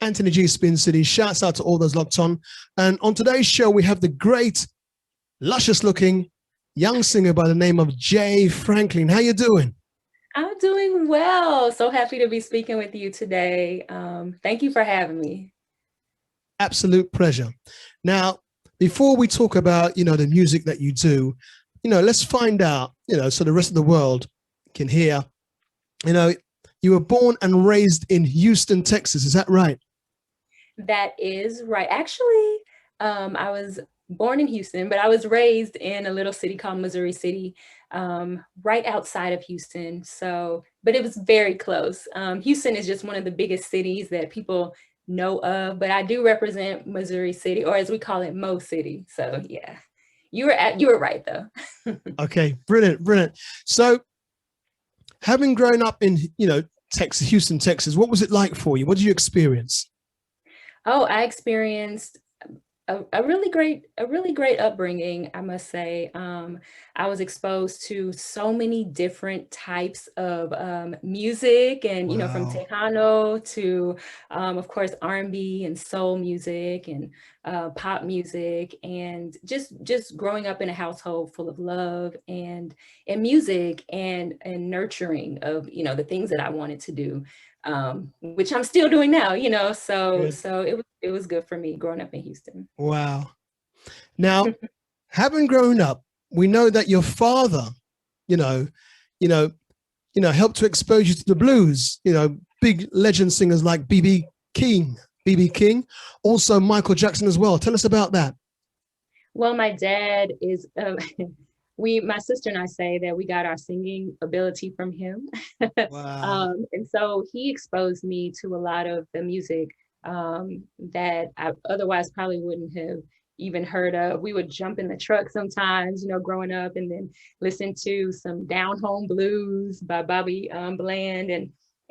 Anthony G Spin City. Shouts out to all those locked on. And on today's show, we have the great, luscious looking young singer by the name of Jay Franklin. How you doing? I'm doing well. So happy to be speaking with you today. Thank you for having me. Absolute pleasure. Now, before we talk about, the music that you do, let's find out, so the rest of the world can hear, you know, you were born and raised in Houston, Texas. Is that right? That is right. Actually, I was born in Houston, but I was raised in a little city called Missouri City, right outside of Houston. So, but it was very close. Houston is just one of the biggest cities that people know of, but I do represent Missouri City, or as we call it, Mo City. So, yeah, you were right though. Okay, brilliant, brilliant. So, having grown up in, Texas, Houston, Texas, what was it like for you? What did you experience? Oh, I experienced a really great upbringing, I must say. I was exposed to so many different types of music, and from Wow. Tejano to, of course, R&B and soul music and pop music, and just growing up in a household full of love and music and nurturing of the things that I wanted to do, which I'm still doing now. So Good. it was good for me growing up in Houston. Wow. Now, having grown up, we know that your father, you know, you know, helped to expose you to the blues. Big legend singers like BB King, also Michael Jackson as well. Tell us about that. Well, my dad is, my sister and I say that we got our singing ability from him. Wow. And so he exposed me to a lot of the music that I otherwise probably wouldn't have even heard of. We would jump in the truck sometimes, growing up, and then listen to some Down Home Blues by Bobby Bland,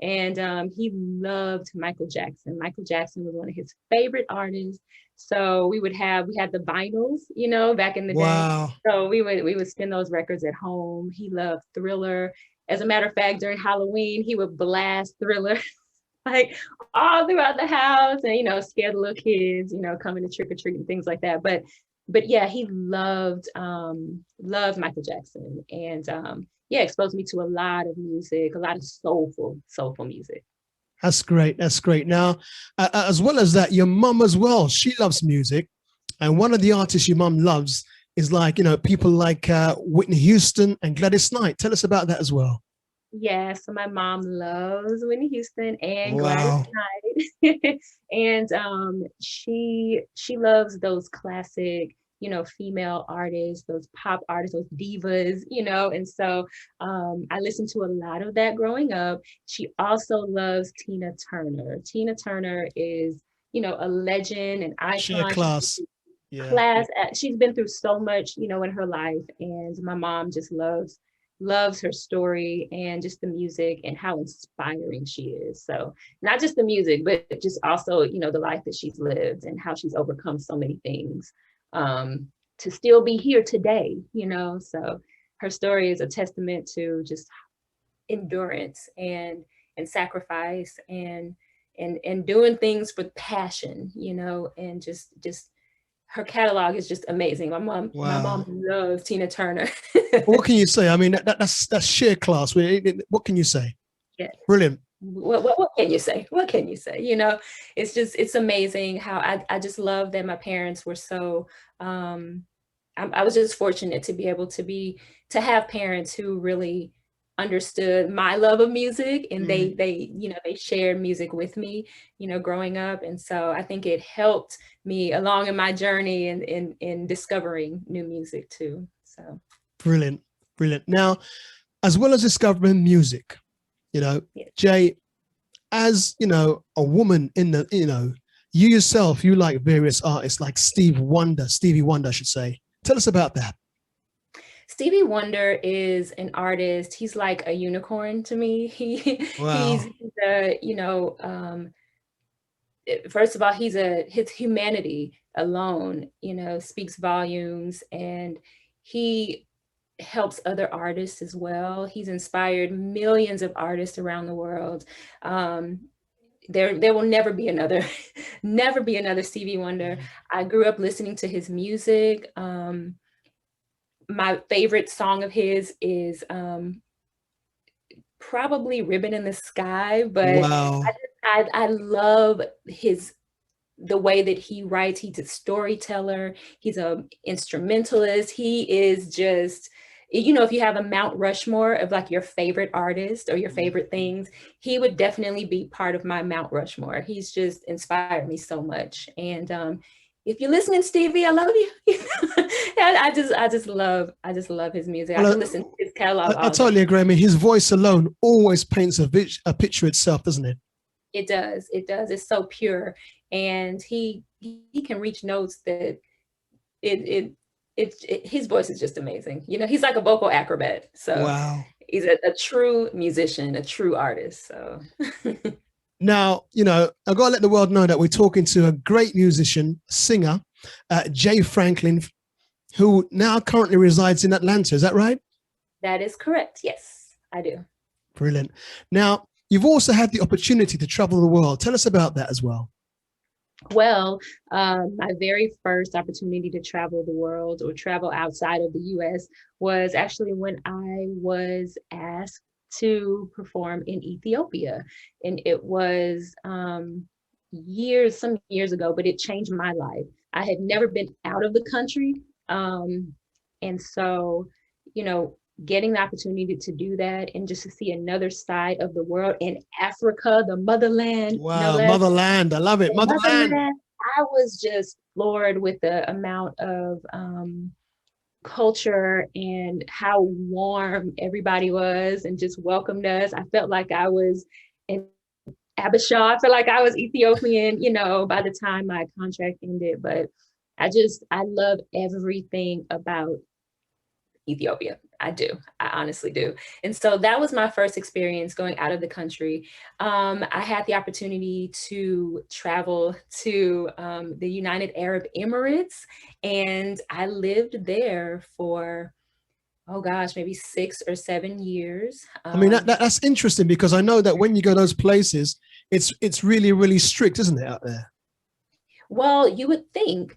and he loved Michael Jackson. Michael Jackson was one of his favorite artists. So we had the vinyls, back in the day. Wow. So we would spin those records at home. He loved Thriller. As a matter of fact, during Halloween, he would blast Thriller like all throughout the house, and scare the little kids, coming to trick or treat and things like that. But yeah, he loved Michael Jackson, and yeah, exposed me to a lot of music, a lot of soulful music. That's great. That's great. Now, as well as that, your mum as well, she loves music. And one of the artists your mum loves is like, people like Whitney Houston and Gladys Knight. Tell us about that as well. Yeah, so my mom loves Whitney Houston and Gladys Wow. Knight. And she loves those classic, female artists, those pop artists, those divas, and so I listened to a lot of that growing up. She also loves Tina Turner. Tina Turner is, a legend, an Sheer icon. She's class. Yeah. she's been through so much, in her life, and my mom just loves her story and just the music and how inspiring she is. So not just the music, but just also, the life that she's lived and how she's overcome so many things, to still be here today, So her story is a testament to just endurance and sacrifice and doing things with passion, and just her catalog is just amazing. My mom Wow. loves Tina Turner. What can you say? I mean, that's sheer class. What can you say? Yes. Brilliant. What can you say? What can you say? It's amazing how I just love that my parents were so. I was just fortunate to be able to have parents who really understood my love of music, and Mm. they shared music with me, growing up, and so I think it helped me along in my journey and in discovering new music too. So Brilliant. Brilliant. Now, as well as discovering music, you know, yeah. Jay, as a woman in the, you yourself, you like various artists like Stevie Wonder, I should say. Tell us about that. Stevie Wonder is an artist. He's like a unicorn to me. He's Wow. a, first of all, his humanity alone, speaks volumes, and he helps other artists as well. He's inspired millions of artists around the world. Um, there will never be another, never be another Stevie Wonder. I grew up listening to his music. My favorite song of his is probably Ribbon in the Sky, but Wow. I love the way that he writes. He's a storyteller, he's a instrumentalist. He is just, if you have a Mount Rushmore of like your favorite artist or your favorite things, he would definitely be part of my Mount Rushmore. He's just inspired me so much. And if you're listening, Stevie, I love you. And I just love his music. I Well, can listen to his catalog I all day. totally agree. I mean, his voice alone always paints a picture itself, doesn't it? It does. It does. It's so pure, and he can reach notes that his voice is just amazing. He's like a vocal acrobat. So Wow. he's a true musician, a true artist. So Now, I've got to let the world know that we're talking to a great musician, singer, Jay Franklin, who now currently resides in Atlanta. Is that right? that is correct. Yes, I do. Brilliant. Now, you've also had the opportunity to travel the world. Tell us about that as well. Well, my very first opportunity to travel the world or travel outside of the US was actually when I was asked to perform in Ethiopia. And it was some years ago, but it changed my life. I had never been out of the country. And so, you know, getting the opportunity to do that and just to see another side of the world in Africa, the motherland, no Wow, less. motherland. I love it. Motherland. Motherland, I was just floored with the amount of culture and how warm everybody was and just welcomed us. I felt like I was in Abisha. I felt like I was Ethiopian, by the time my contract ended. But I love everything about Ethiopia. I do. I honestly do. And so that was my first experience going out of the country. I had the opportunity to travel to the United Arab Emirates, and I lived there for, oh gosh, maybe 6 or 7 years. I mean, that's interesting because I know that when you go those places, it's really, really strict, isn't it, out there? Well, you would think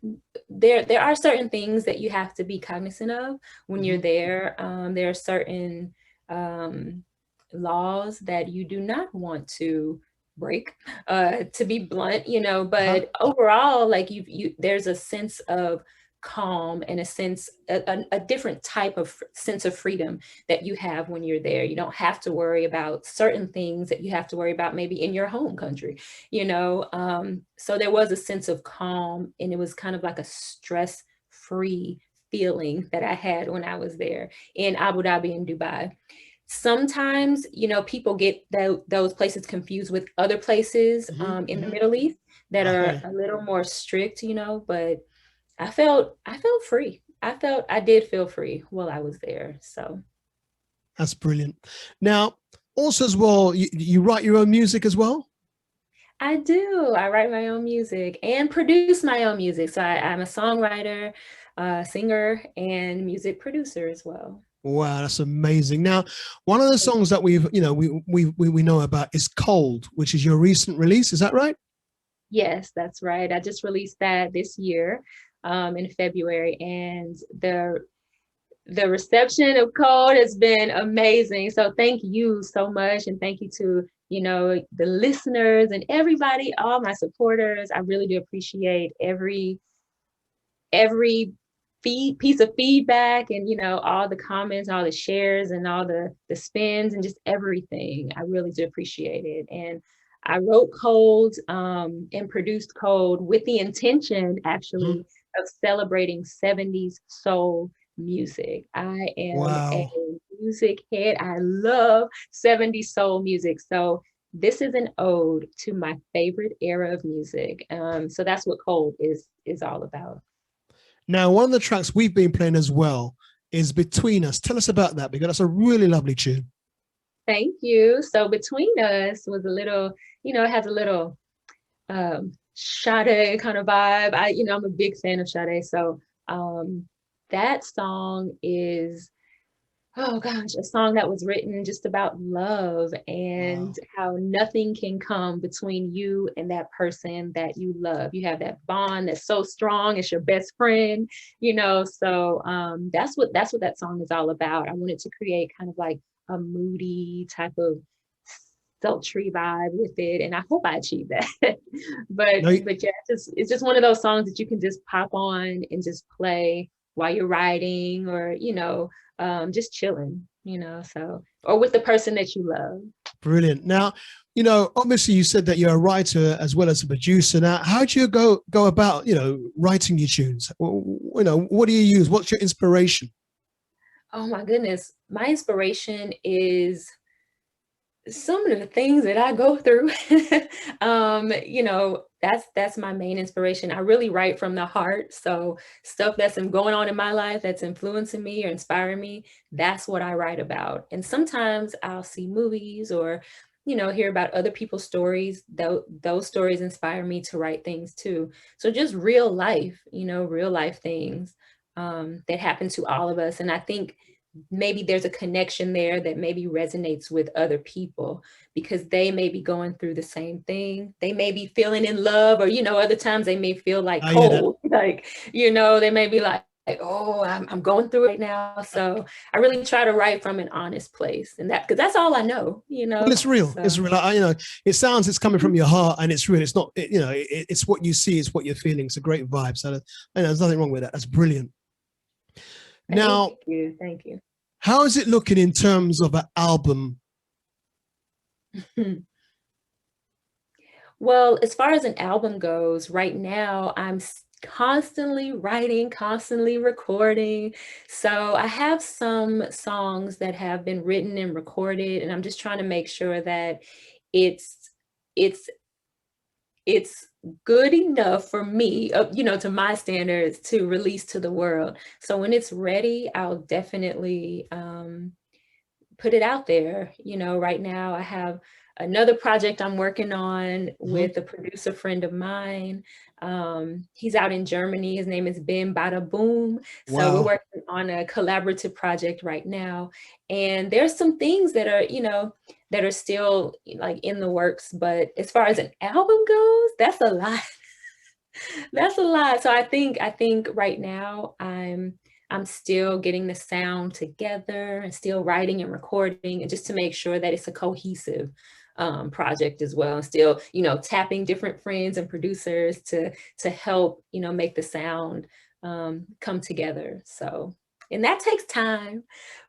there are certain things that you have to be cognizant of when you're there. There are certain laws that you do not want to break, to be blunt, Uh-huh. but overall, like there's a sense of calm and a different type of sense of freedom that you have when you're there. You don't have to worry about certain things that you have to worry about maybe in your home country. So there was a sense of calm, and it was kind of like a stress free feeling that I had when I was there in Abu Dhabi and Dubai. Sometimes, people get those places confused with other places in the Middle East that are Okay. a little more strict, but I felt free. I did feel free while I was there. So That's brilliant. Now, also as well, you write your own music as well? I do. I write my own music and produce my own music. So I'm a songwriter, singer, and music producer as well. Wow, that's amazing. Now, one of the songs that we know about is "Cold," which is your recent release. Is that right? Yes, that's right. I just released that this year, in February, and the reception of Cold has been amazing. So thank you so much, and thank you to the listeners and everybody, all my supporters. I really do appreciate every piece of feedback, and all the comments, all the shares, and all the spins, and just everything. I really do appreciate it. And I wrote Cold and produced Cold with the intention Mhm. actually of celebrating 70s soul music. I am a Wow. music head. I love 70s soul music. So this is an ode to my favorite era of music. So that's what Cold is all about. Now, one of the tracks we've been playing as well is "Between Us." Tell us about that because that's a really lovely tune. Thank you. So Between Us was a little, it has a little Sade kind of vibe. I'm a big fan of Sade. So that song is oh gosh, a song that was written just about love and Wow. how nothing can come between you and that person that you love. You have that bond that's so strong, it's your best friend, So that's what that song is all about. I wanted to create kind of like a moody type of sultry vibe with it, and I hope I achieve that. but No, but yeah, it's just one of those songs that you can just pop on and just play while you're writing, or just chilling, so, or with the person that you love. brilliant. Now, obviously you said that you're a writer as well as a producer. Now, how do you go about, writing your tunes? What do you use? What's your inspiration? Oh my goodness. My inspiration is some of the things that I go through. That's my main inspiration. I really write from the heart. So stuff that's going on in my life that's influencing me or inspiring me, that's what I write about. And sometimes I'll see movies or, hear about other people's stories. Those stories inspire me to write things too. So just real life things that happen to all of us. And I think maybe there's a connection there that maybe resonates with other people because they may be going through the same thing. They may be feeling in love, or, other times they may feel like I hear that. cold, like, they may be like, oh, I'm going through it right now. So I really try to write from an honest place, and because that's all I know, Well, it's real. It's so. real. It's coming from your heart, and it's real. It's not. It's what you see. It's what you're feeling. It's a great vibe. So, there's nothing wrong with that. That's brilliant. Thank Now, you. Thank you. how is it looking in terms of an album? Well, as far as an album goes, right now I'm constantly writing, constantly recording. So I have some songs that have been written and recorded, and I'm just trying to make sure that it's it's it's good enough for me, to my standards to release to the world. So when it's ready, I'll definitely put it out there. Right now I have another project I'm working on Mhm. with a producer friend of mine. He's out in Germany. His name is Ben Bada Boom. So we're Wow. working on a collaborative project right now. And there's some things that are still like in the works. But as far as an album goes, that's a lot. That's a lot. So I think right now I'm still getting the sound together and still writing and recording, and just to make sure that it's a cohesive project as well, and still, tapping different friends and producers to help, make the sound come together. So, and that takes time,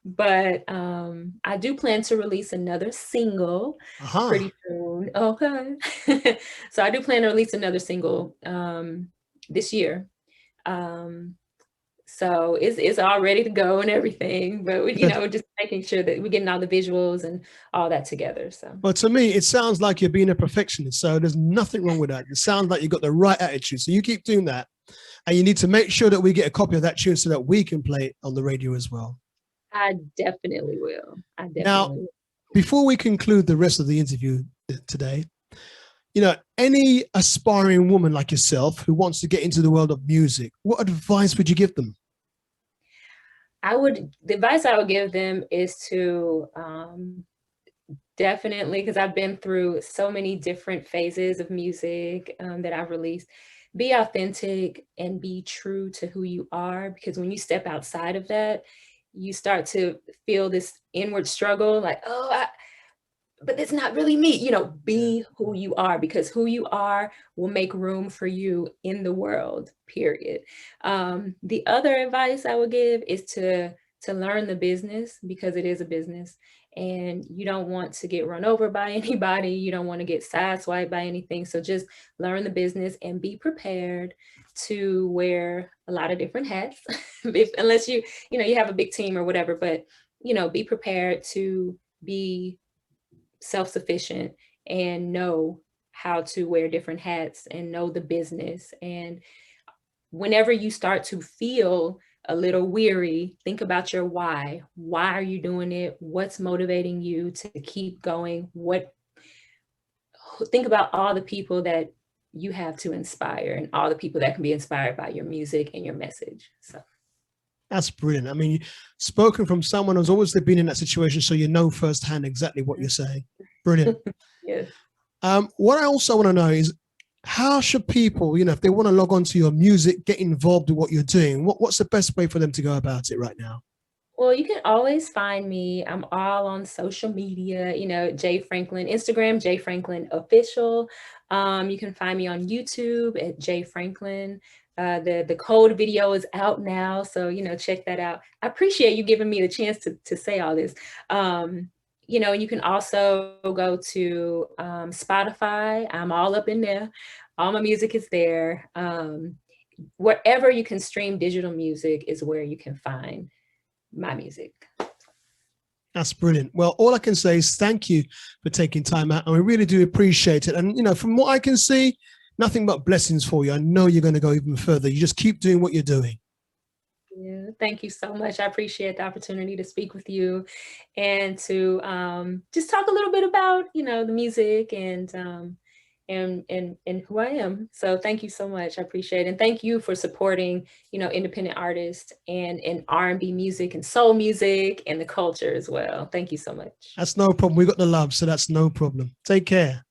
but I do plan to release another single Aha. pretty soon. Okay. So I do plan to release another single this year. Um, so it's all ready to go and everything, but Good. just making sure that we're getting all the visuals and all that together. So Well, to me, it sounds like you're being a perfectionist. So there's nothing wrong with that. It sounds like you've got the right attitude. So you keep doing that. And you need to make sure that we get a copy of that tune so that we can play it on the radio as well. I definitely will. I Now, definitely will. before we conclude the rest of the interview today, any aspiring woman like yourself who wants to get into the world of music, what advice would you give them? The advice I would give them is to definitely, because I've been through so many different phases of music that I've released. Be authentic and be true to who you are, because when you step outside of that, you start to feel this inward struggle, like, but it's not really me. Yeah. Be who you are, because who you are will make room for you in the world, period. The other advice I would give is to learn the business, because it is a business, and you don't want to get run over by anybody. You don't want to get sideswiped by anything. So just learn the business and be prepared to wear a lot of different hats, unless you have a big team or whatever. But be prepared to be self-sufficient and know how to wear different hats and know the business. And whenever you start to feel a little weary, think about your why. Why are you doing it? What's motivating you to keep going? Think about all the people that you have to inspire, and all the people that can be inspired by your music and your message. So That's brilliant. I mean, spoken from someone who's always been in that situation, so you know firsthand exactly what you're saying. Brilliant. Yes. What I also want to know is, how should people, if they want to log on to your music, get involved with what you're doing? What's the best way for them to go about it right now? Well, you can always find me. I'm all on social media, Jay Franklin, Instagram, Jay Franklin Official. You can find me on YouTube at Jay Franklin. The code video is out now, so check that out. I appreciate you giving me the chance to say all this. You can also go to Spotify. I'm all up in there. All my music is there. Wherever you can stream digital music is where you can find my music. That's brilliant. Well, all I can say is thank you for taking time out, and we really do appreciate it. And, from what I can see, nothing but blessings for you. I know you're going to go even further. You just keep doing what you're doing. Yeah, thank you so much. I appreciate the opportunity to speak with you and to just talk a little bit about, the music and who I am. So thank you so much. I appreciate it. And thank you for supporting, independent artists and R&B music and soul music and the culture as well. Thank you so much. That's no problem. We got the love, so that's no problem. Take care.